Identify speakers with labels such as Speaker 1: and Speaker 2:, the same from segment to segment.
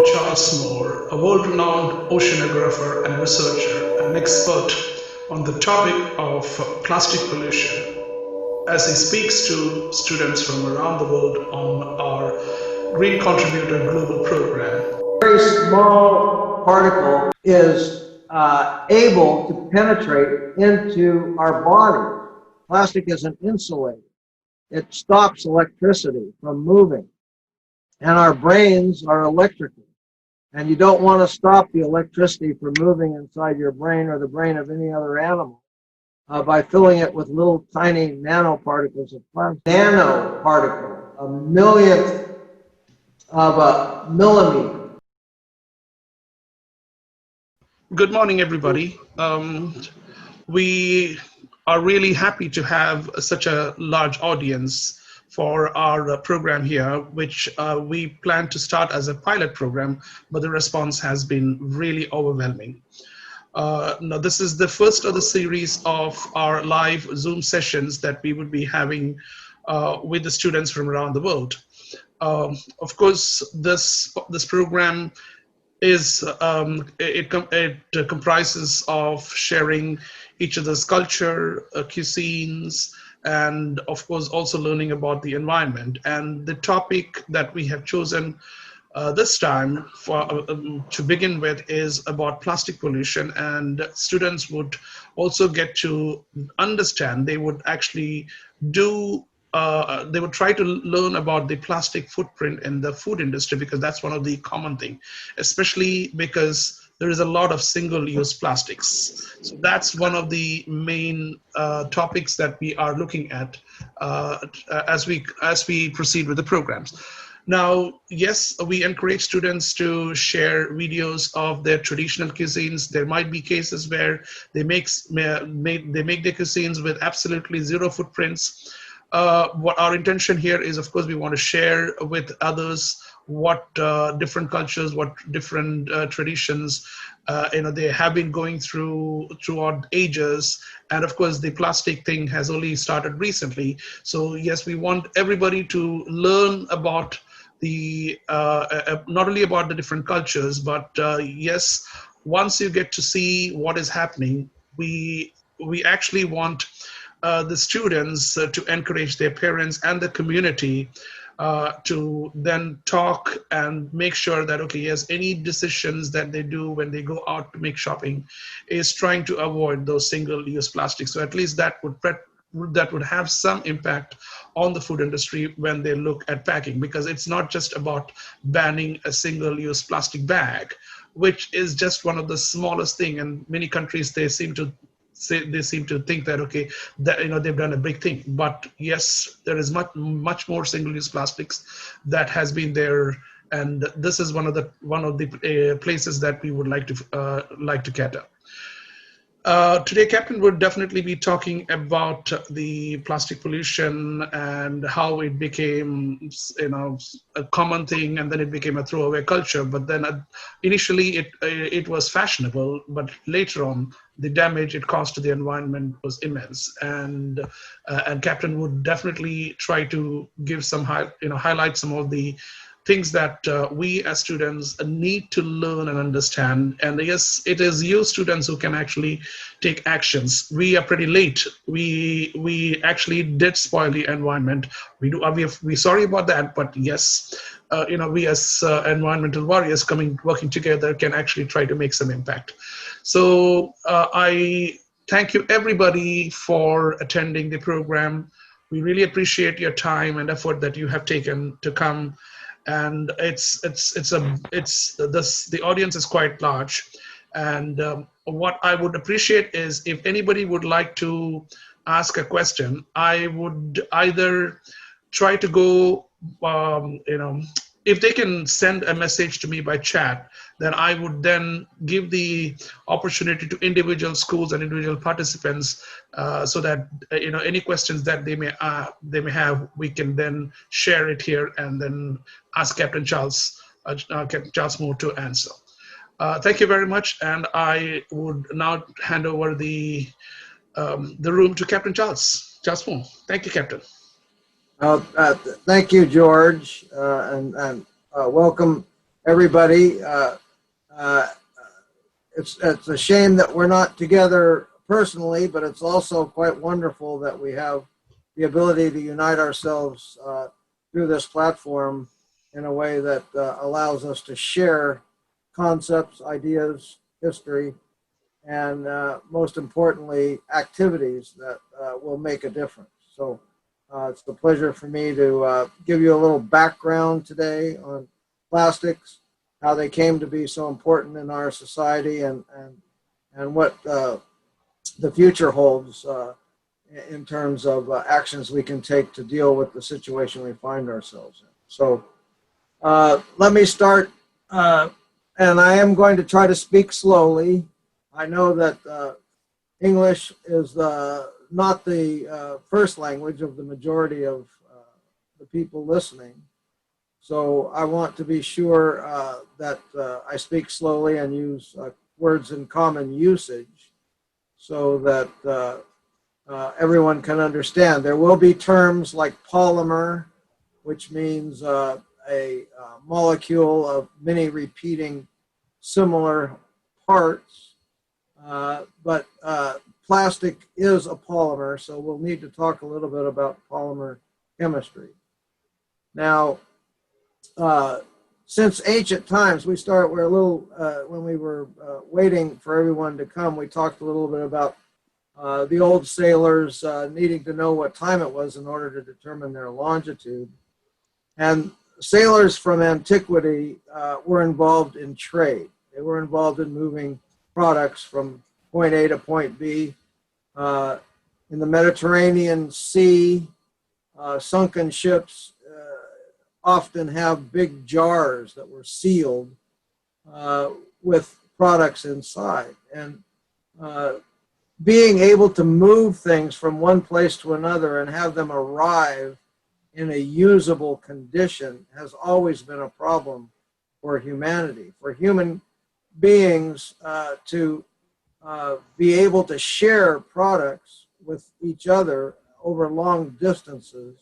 Speaker 1: Charles Moore, a world-renowned oceanographer and researcher, and an expert on the topic of plastic pollution, as he speaks to students from around the world on our Green Contributor Global Program.
Speaker 2: Very small particle is able to penetrate into our body. Plastic is an insulator. It stops electricity from moving. And our brains are electrical. And you don't want to stop the electricity from moving inside your brain or the brain of any other animal by filling it with little tiny nanoparticles of plastic. Nanoparticle, a millionth of a millimeter.
Speaker 1: Good morning, everybody. We are really happy to have such a large audience for our program here, which we plan to start as a pilot program, but the response has been really overwhelming. Now, this is the first of the series of our live Zoom sessions that we would be having with the students from around the world. Of course, this program is it comprises of sharing each other's culture, cuisines, and of course also learning about the environment. And the topic that we have chosen this time to begin with is about plastic pollution, and students would also get to understand. They would actually they would try to learn about the plastic footprint in the food industry, because that's one of the common thing, especially because there is a lot of single-use plastics. So that's one of the main topics that we are looking at as we proceed with the programs. Now, yes, we encourage students to share videos of their traditional cuisines. There might be cases where they make their cuisines with absolutely zero footprints. What our intention here is, of course, we want to share with others what different cultures, what different traditions, they have been going throughout ages. And of course, the plastic thing has only started recently. So yes, we want everybody to learn about the not only about the different cultures, but yes, once you get to see what is happening, we actually want the students to encourage their parents and the community to then talk and make sure that, okay, yes, any decisions that they do when they go out to make shopping is trying to avoid those single-use plastics. So at least that would have some impact on the food industry when they look at packing, because it's not just about banning a single-use plastic bag, which is just one of the smallest thing. And many countries, they seem to think that, okay, that they've done a big thing. But yes, there is much more single-use plastics that has been there, and this is one of the places that we would like to cater. Today, Captain would definitely be talking about the plastic pollution and how it became, a common thing, and then it became a throwaway culture. But then initially it was fashionable, but later on, the damage it caused to the environment was immense. And Captain would definitely try to give highlight some of the things that we as students need to learn and understand. And yes, it is you students who can actually take actions. We are pretty late. We actually did spoil the environment. We're sorry about that, but yes, we as environmental warriors working together can actually try to make some impact. So I thank you everybody for attending the program. We really appreciate your time and effort that you have taken to come. And the audience is quite large, and what I would appreciate is if anybody would like to ask a question, I would either try to go if they can send a message to me by chat, then I would then give the opportunity to individual schools and individual participants so that any questions that they may have, we can then share it here and then ask Captain Charles Moore to answer. Thank you very much, and I would now hand over the room to Captain Charles Moore. Thank you, Captain.
Speaker 2: Thank you, George, and welcome everybody. It's a shame that we're not together personally, but it's also quite wonderful that we have the ability to unite ourselves through this platform in a way that allows us to share concepts, ideas, history, and most importantly, activities that will make a difference. So it's a pleasure for me to give you a little background today on plastics, how they came to be so important in our society, and what the future holds in terms of actions we can take to deal with the situation we find ourselves in. So let me start, and I am going to try to speak slowly. I know that English is not the first language of the majority of the people listening. So I want to be sure that I speak slowly and use words in common usage so that everyone can understand. There will be terms like polymer, which means a molecule of many repeating similar parts, but plastic is a polymer, so we'll need to talk a little bit about polymer chemistry. Now, since ancient times, we're a little, when we were waiting for everyone to come, we talked a little bit about the old sailors needing to know what time it was in order to determine their longitude. And sailors from antiquity were involved in trade. They were involved in moving products from point A to point B. In the Mediterranean Sea, sunken ships often have big jars that were sealed with products inside. And being able to move things from one place to another and have them arrive in a usable condition has always been a problem for humanity. For human beings to be able to share products with each other over long distances,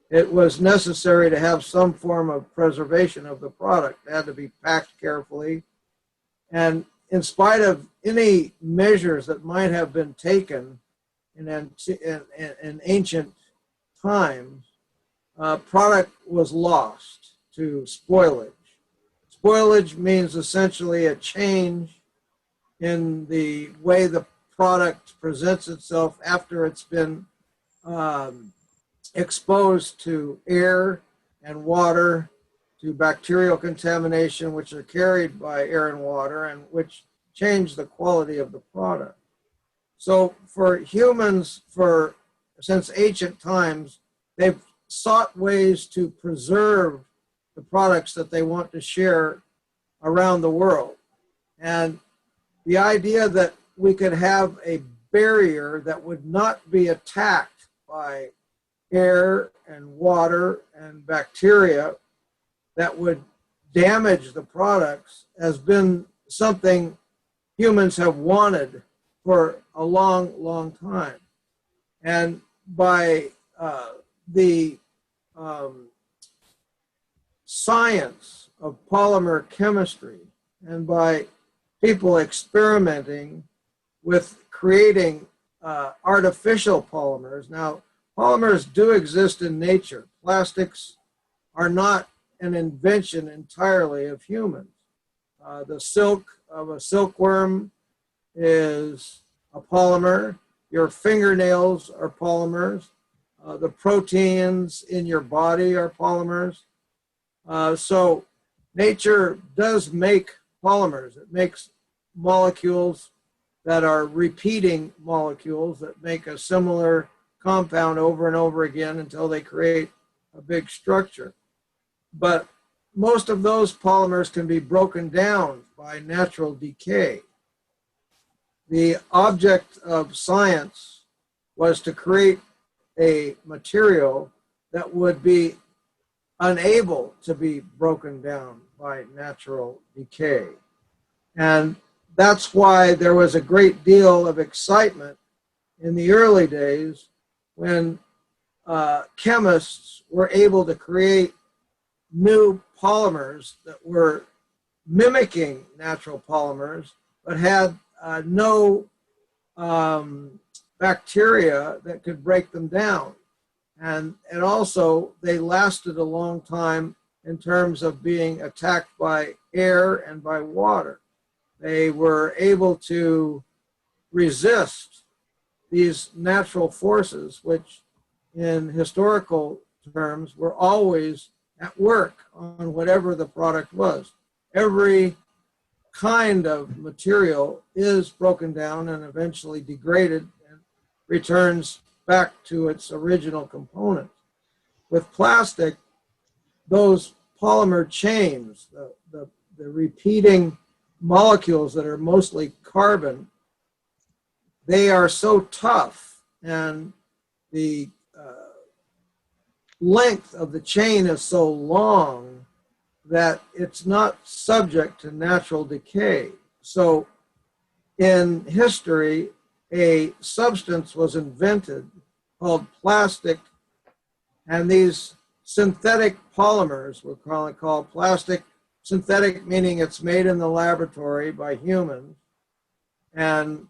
Speaker 2: it was necessary to have some form of preservation of the product. It had to be packed carefully. And in spite of any measures that might have been taken in ancient times, product was lost to spoilage. Spoilage means essentially a change in the way the product presents itself after it's been exposed to air and water, to bacterial contamination, which are carried by air and water, and which change the quality of the product. So for humans, since ancient times, they've sought ways to preserve the products that they want to share around the world. And the idea that we could have a barrier that would not be attacked by air and water and bacteria that would damage the products has been something humans have wanted for a long, long time. And by the science of polymer chemistry and by people experimenting with creating artificial polymers. Now, polymers do exist in nature. Plastics are not an invention entirely of humans. The silk of a silkworm is a polymer. Your fingernails are polymers. The proteins in your body are polymers. So nature does make polymers. It makes molecules that are repeating molecules that make a similar compound over and over again until they create a big structure. But most of those polymers can be broken down by natural decay. The object of science was to create a material that would be unable to be broken down by natural decay. And that's why there was a great deal of excitement in the early days when chemists were able to create new polymers that were mimicking natural polymers, but had no bacteria that could break them down. And also, they lasted a long time in terms of being attacked by air and by water. They were able to resist these natural forces, which in historical terms were always at work on whatever the product was. Every kind of material is broken down and eventually degraded and returns back to its original components. With plastic, those polymer chains, the repeating molecules that are mostly carbon, they are so tough, and the length of the chain is so long that it's not subject to natural decay. So in history, a substance was invented called plastic, and these synthetic polymers were called plastic. Synthetic meaning it's made in the laboratory by humans, and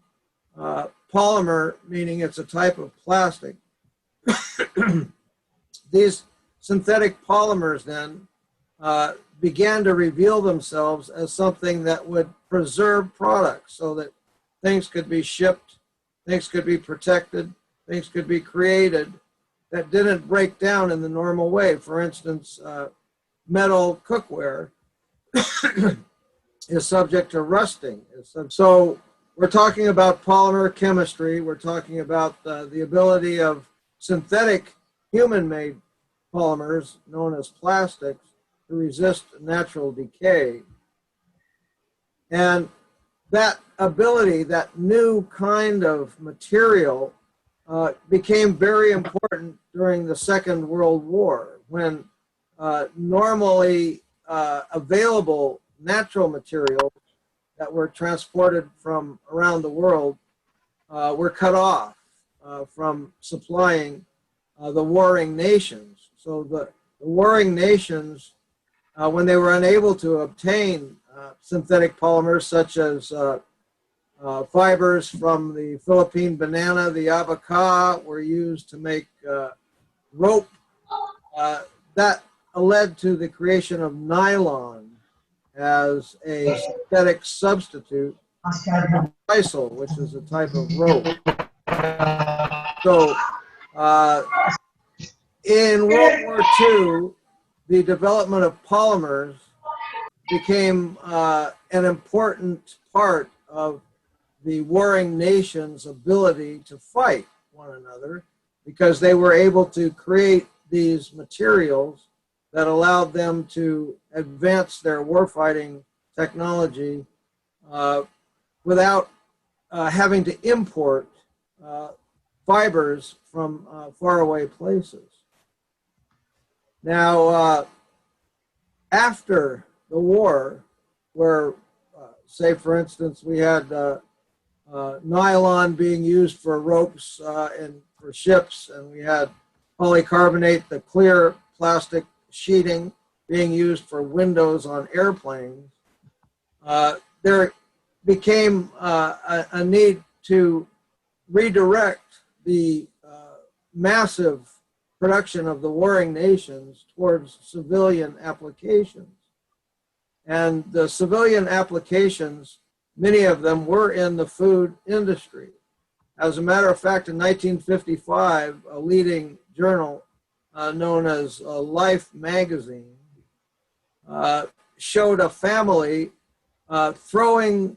Speaker 2: polymer meaning it's a type of plastic. These synthetic polymers then began to reveal themselves as something that would preserve products so that things could be shipped, things could be protected, things could be created that didn't break down in the normal way. For instance, metal cookware is subject to rusting. So we're talking about polymer chemistry. We're talking about the ability of synthetic human-made polymers, known as plastics, to resist natural decay. And that ability, that new kind of material, became very important during the Second World War, when normally available natural materials that were transported from around the world were cut off from supplying the warring nations. So the warring nations, when they were unable to obtain synthetic polymers such as fibers from the Philippine banana, the abaca, were used to make rope. That led to the creation of nylon as a synthetic substitute for sisal, which is a type of rope. So in World War II, the development of polymers became an important part of the warring nations' ability to fight one another, because they were able to create these materials that allowed them to advance their warfighting technology without having to import fibers from faraway places. Now, after the war, where, say, for instance, we had nylon being used for ropes and for ships, and we had polycarbonate, the clear plastic sheeting, being used for windows on airplanes, there became a need to redirect the massive production of the warring nations towards civilian applications. And the civilian applications, many of them were in the food industry. As a matter of fact, in 1955, a leading journal known as Life magazine showed a family throwing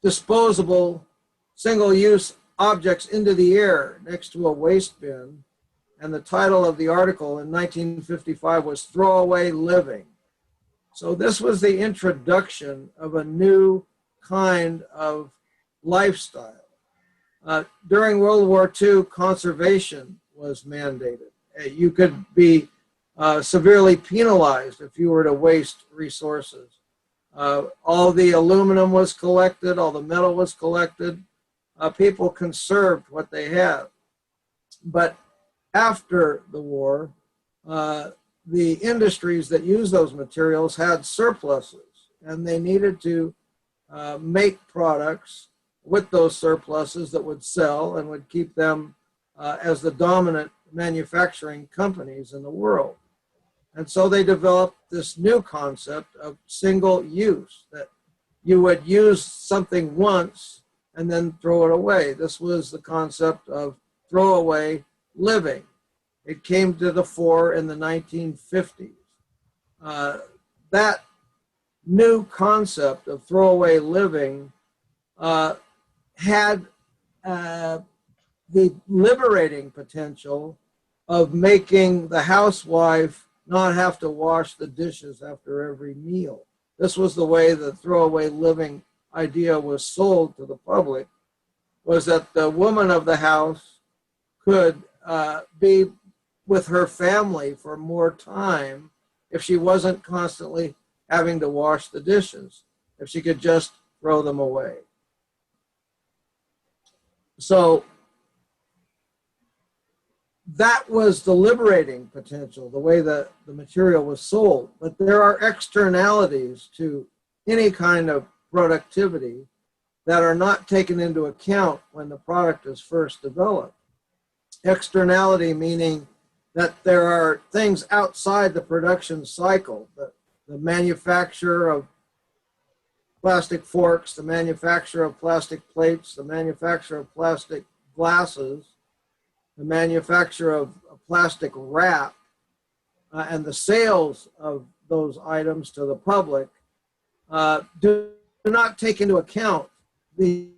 Speaker 2: disposable single-use objects into the air next to a waste bin. And the title of the article in 1955 was "Throwaway Living." So this was the introduction of a new kind of lifestyle. During World War II, conservation was mandated. You could be severely penalized if you were to waste resources. All the aluminum was collected, all the metal was collected. People conserved what they had. But after the war, the industries that use those materials had surpluses, and they needed to make products with those surpluses that would sell and would keep them as the dominant manufacturing companies in the world. And so they developed this new concept of single use, that you would use something once and then throw it away. This was the concept of throwaway living. It came to the fore in the 1950s. That new concept of throwaway living had the liberating potential of making the housewife not have to wash the dishes after every meal. This was the way the throwaway living idea was sold to the public, was that the woman of the house could be with her family for more time if she wasn't constantly having to wash the dishes, if she could just throw them away. So that was the liberating potential, the way that the material was sold. But there are externalities to any kind of productivity that are not taken into account when the product is first developed. Externality meaning that there are things outside the production cycle, the manufacture of plastic forks, the manufacture of plastic plates, the manufacture of plastic glasses, the manufacture of plastic wrap, and the sales of those items to the public do not take into account the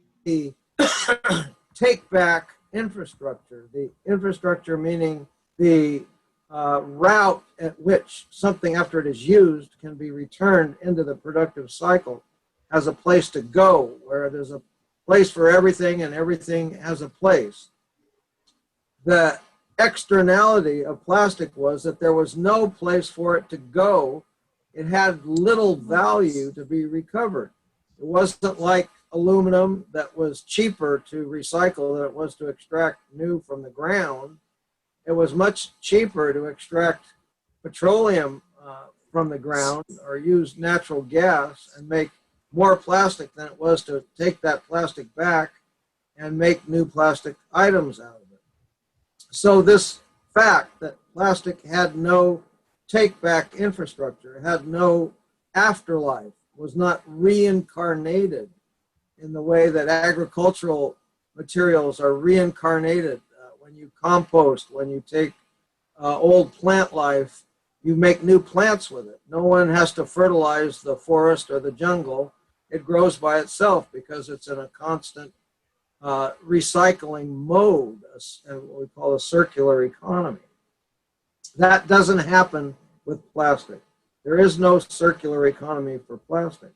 Speaker 2: take-back infrastructure. The infrastructure meaning the route at which something, after it is used, can be returned into the productive cycle, has a place to go, where there's a place for everything and everything has a place. The externality of plastic was that there was no place for it to go. It had little value to be recovered. It wasn't like aluminum that was cheaper to recycle than it was to extract new from the ground. It was much cheaper to extract petroleum from the ground or use natural gas and make more plastic than it was to take that plastic back and make new plastic items out of it. So this fact that plastic had no take-back infrastructure, had no afterlife, was not reincarnated in the way that agricultural materials are reincarnated. When you compost, when you take old plant life, you make new plants with it. No one has to fertilize the forest or the jungle. It grows by itself because it's in a constant recycling mode, what we call a circular economy. That doesn't happen with plastic. There is no circular economy for plastic.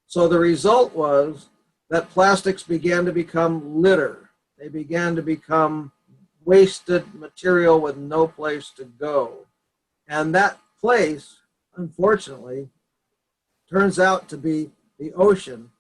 Speaker 2: So the result was that plastics began to become litter. They began to become wasted material with no place to go. And that place, unfortunately, turns out to be the ocean,